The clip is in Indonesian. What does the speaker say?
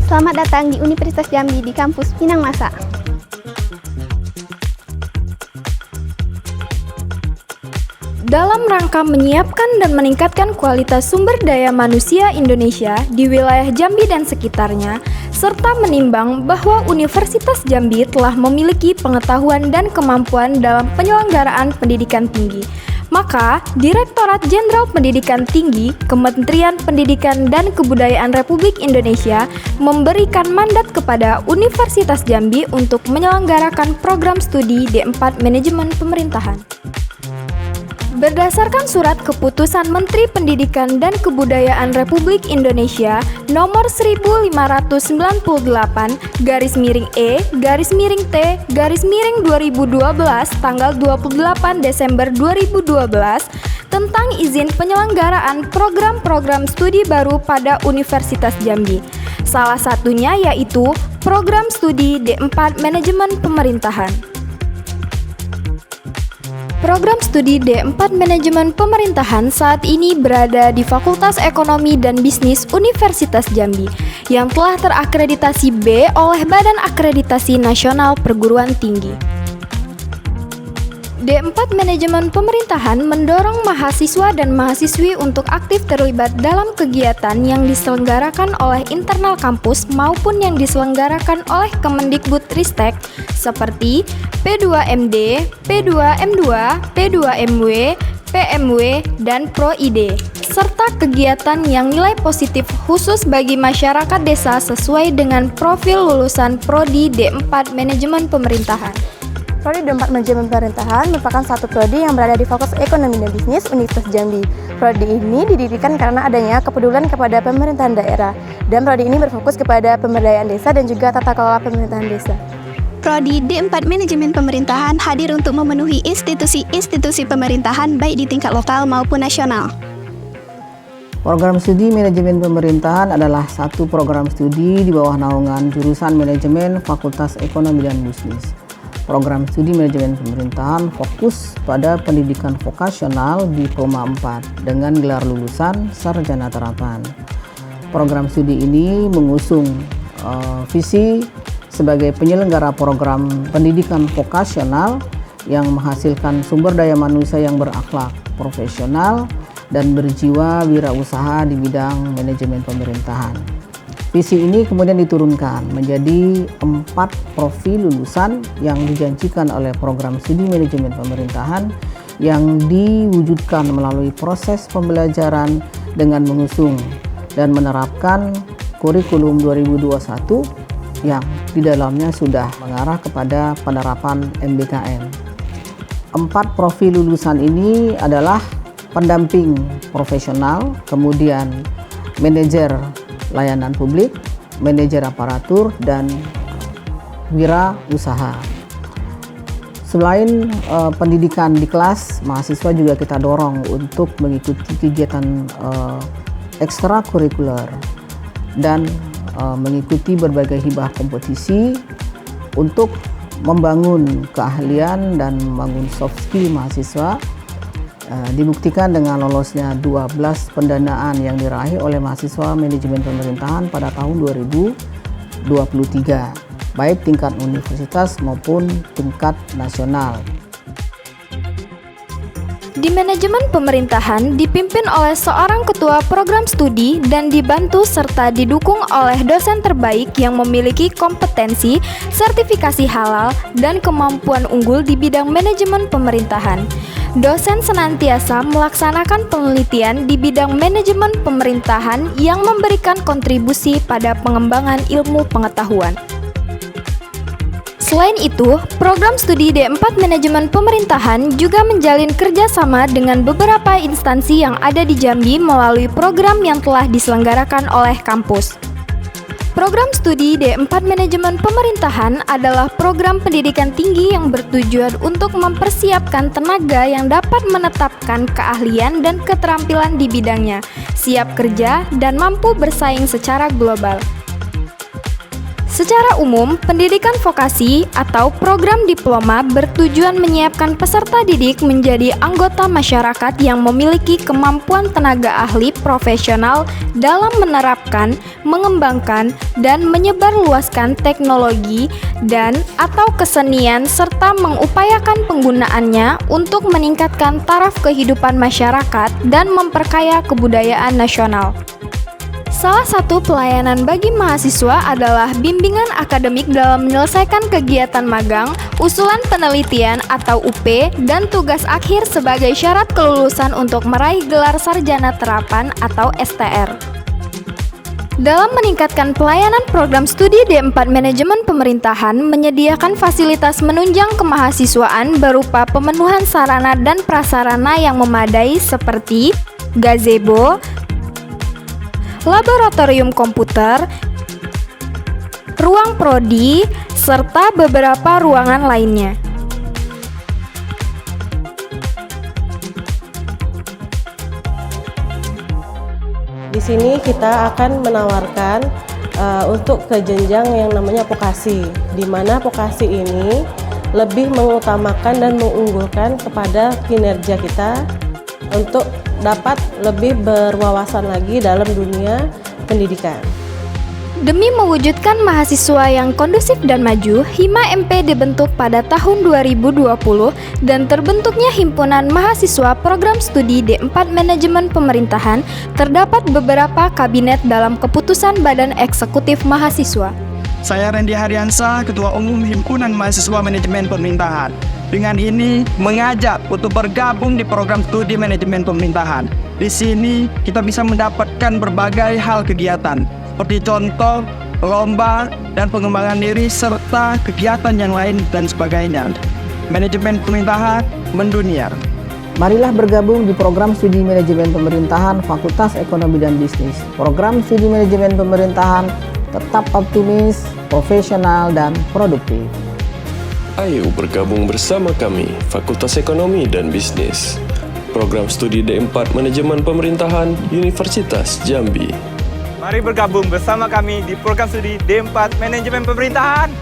Selamat datang di Universitas Jambi di kampus Pinang Masa. Dalam rangka menyiapkan dan meningkatkan kualitas sumber daya manusia Indonesia di wilayah Jambi dan sekitarnya, serta menimbang bahwa Universitas Jambi telah memiliki pengetahuan dan kemampuan dalam penyelenggaraan pendidikan tinggi, maka Direktorat Jenderal Pendidikan Tinggi Kementerian Pendidikan dan Kebudayaan Republik Indonesia memberikan mandat kepada Universitas Jambi untuk menyelenggarakan program studi D4 Manajemen Pemerintahan. Berdasarkan Surat Keputusan Menteri Pendidikan dan Kebudayaan Republik Indonesia Nomor 1569/E/T/2012 tanggal 28 Desember 2012 tentang izin penyelenggaraan program-program studi baru pada Universitas Jambi. Salah satunya yaitu program studi D4 Manajemen Pemerintahan. Program studi D4 Manajemen Pemerintahan saat ini berada di Fakultas Ekonomi dan Bisnis Universitas Jambi yang telah terakreditasi B oleh Badan Akreditasi Nasional Perguruan Tinggi. D4 Manajemen Pemerintahan mendorong mahasiswa dan mahasiswi untuk aktif terlibat dalam kegiatan yang diselenggarakan oleh internal kampus maupun yang diselenggarakan oleh Kemendikbudristek seperti P2MD, P2M2, P2MW, PMW, dan ProID, serta kegiatan yang nilai positif khusus bagi masyarakat desa sesuai dengan profil lulusan Prodi D4 Manajemen Pemerintahan. Prodi D4 Manajemen Pemerintahan merupakan satu prodi yang berada di Fakultas Ekonomi dan Bisnis Universitas Jambi. Prodi ini didirikan karena adanya kepedulian kepada pemerintahan daerah, dan prodi ini berfokus kepada pemberdayaan desa dan juga tata kelola pemerintahan desa. Prodi D4 Manajemen Pemerintahan hadir untuk memenuhi institusi-institusi pemerintahan baik di tingkat lokal maupun nasional. Program studi manajemen pemerintahan adalah satu program studi di bawah naungan jurusan manajemen Fakultas Ekonomi dan Bisnis. Program studi manajemen pemerintahan fokus pada pendidikan vokasional Diploma 4 dengan gelar lulusan sarjana terapan. Program studi ini mengusung visi sebagai penyelenggara program pendidikan vokasional yang menghasilkan sumber daya manusia yang berakhlak, profesional, dan berjiwa wirausaha di bidang manajemen pemerintahan. Visi ini kemudian diturunkan menjadi 4 profil lulusan yang dijanjikan oleh program studi manajemen pemerintahan yang diwujudkan melalui proses pembelajaran dengan mengusung dan menerapkan kurikulum 2021 yang di dalamnya sudah mengarah kepada penerapan MBKM. 4 profil lulusan ini adalah pendamping profesional, kemudian manajer layanan publik, manajer aparatur, dan wirausaha. Selain pendidikan di kelas, mahasiswa juga kita dorong untuk mengikuti kegiatan ekstrakurikuler dan mengikuti berbagai hibah kompetisi untuk membangun keahlian dan membangun soft skill mahasiswa. Dibuktikan dengan lolosnya 12 pendanaan yang diraih oleh mahasiswa manajemen pemerintahan pada tahun 2023, baik tingkat universitas maupun tingkat nasional. Di manajemen pemerintahan dipimpin oleh seorang ketua program studi dan dibantu serta didukung oleh dosen terbaik yang memiliki kompetensi, sertifikasi halal, dan kemampuan unggul di bidang manajemen pemerintahan. Dosen senantiasa melaksanakan penelitian di bidang manajemen pemerintahan yang memberikan kontribusi pada pengembangan ilmu pengetahuan. Selain itu, program studi D4 Manajemen Pemerintahan juga menjalin kerjasama dengan beberapa instansi yang ada di Jambi melalui program yang telah diselenggarakan oleh kampus. Program studi D4 Manajemen Pemerintahan adalah program pendidikan tinggi yang bertujuan untuk mempersiapkan tenaga yang dapat menetapkan keahlian dan keterampilan di bidangnya, siap kerja, dan mampu bersaing secara global. Secara umum, pendidikan vokasi atau program diploma bertujuan menyiapkan peserta didik menjadi anggota masyarakat yang memiliki kemampuan tenaga ahli profesional dalam menerapkan, mengembangkan, dan menyebarluaskan teknologi dan atau kesenian serta mengupayakan penggunaannya untuk meningkatkan taraf kehidupan masyarakat dan memperkaya kebudayaan nasional. Salah satu pelayanan bagi mahasiswa adalah bimbingan akademik dalam menyelesaikan kegiatan magang, usulan penelitian atau UP, dan tugas akhir sebagai syarat kelulusan untuk meraih gelar sarjana terapan atau STR. Dalam meningkatkan pelayanan program studi D4 Manajemen Pemerintahan menyediakan fasilitas menunjang kemahasiswaan berupa pemenuhan sarana dan prasarana yang memadai seperti gazebo, laboratorium komputer, ruang prodi, serta beberapa ruangan lainnya. Di sini kita akan menawarkan untuk ke jenjang yang namanya vokasi, di mana vokasi ini lebih mengutamakan dan mengunggulkan kepada kinerja kita untuk dapat lebih berwawasan lagi dalam dunia pendidikan. Demi mewujudkan mahasiswa yang kondusif dan maju, Hima MP dibentuk pada tahun 2020 dan terbentuknya Himpunan Mahasiswa Program Studi D4 Manajemen Pemerintahan terdapat beberapa kabinet dalam keputusan Badan Eksekutif Mahasiswa. Saya Randy Haryansa, Ketua Umum Himpunan Mahasiswa Manajemen Pemerintahan. Dengan ini mengajak untuk bergabung di program studi manajemen pemerintahan. Di sini kita bisa mendapatkan berbagai hal kegiatan, seperti contoh, lomba, dan pengembangan diri, serta kegiatan yang lain dan sebagainya. Manajemen pemerintahan mendunia. Marilah bergabung di program studi manajemen pemerintahan Fakultas Ekonomi dan Bisnis. Program studi manajemen pemerintahan tetap optimis, profesional, dan produktif. Ayo bergabung bersama kami, Fakultas Ekonomi dan Bisnis. Program studi D4 Manajemen Pemerintahan Universitas Jambi. Mari bergabung bersama kami di program studi D4 Manajemen Pemerintahan.